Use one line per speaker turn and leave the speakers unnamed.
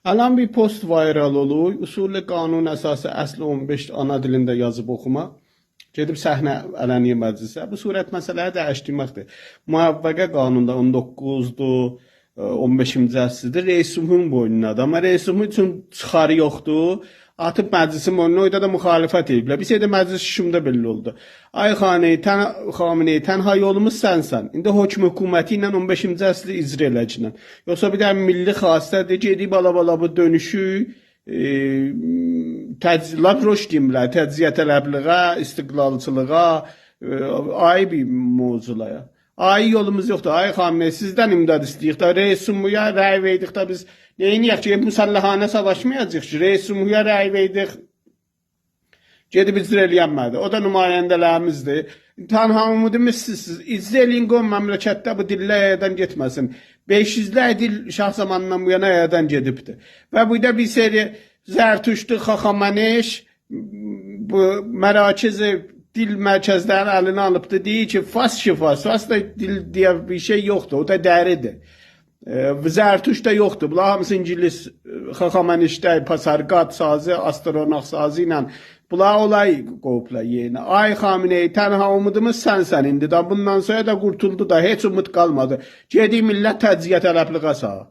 Alan bir post viral olur. Usulü qanun əsası əsli 15 ana dilində yazıb oxuma. Gedib səhnə ələniyyə məclisə. Bu surət məsələyə dəyişdirməkdir. Müəvvəqə qanunda 19-dur, 15-ci əsrdir. Reis Cümhurun boynunadır. Amma Reis Cümhur üçün çıxarı yoxdur. Atıb məclisin boynuna, orada da müxalifət ediblər. Bir şeydə məclis işimdə belli oldu. Ay Xameneyi, tənha yolumuz sənsən. İndi hökm hökuməti ilə 15-ci əsri icra eləcəklə. Yoxsa bir də milli xassədir, gedib bala bu dönüşü lap roş deyimlər, təciyə tələbliğə, istiqlalçılığa, ayrı bir mövzulara. Ay yolumuz yoxdur. Ay Xameneyi, sizdən imdad istəyirik də, Reis Cümhur'a rəy verdik də biz neyiniyək ki, müsəlləhanə savaşmayacaq ki, Reis Cümhur'a rəy verdik, gedib icra eləyənmədi. O da nümayəndələrimizdir. Tənha umudumuz sizsiniz. İcra eləyin, qoyun məmləkətdə bu dillər əyədən getməsin. 500'lər dil şah zamanından bu yana əyədən gedibdir. Və burada bir seri Zərtüştü, Xaxamaneş, bu mərakiz dil mərkəzlərini əlinə alıbdı, deyir ki, Fas şifası, Fas da dil deyə bir şey yoxdur, o da dəridir. Zərtuş da yoxdur, bunlar hamısı İngilis, Xaxamanişdə, Pasarqat sazı, Astronaq sazı ilə bunlar olay qoyublar yerinə. Ay Xameneyi, tənha umudumuz sənsən indi da, bundan sonra da qurtuldu da, heç umud qalmadı. Gedi millət təciyə tələbliğə sağ.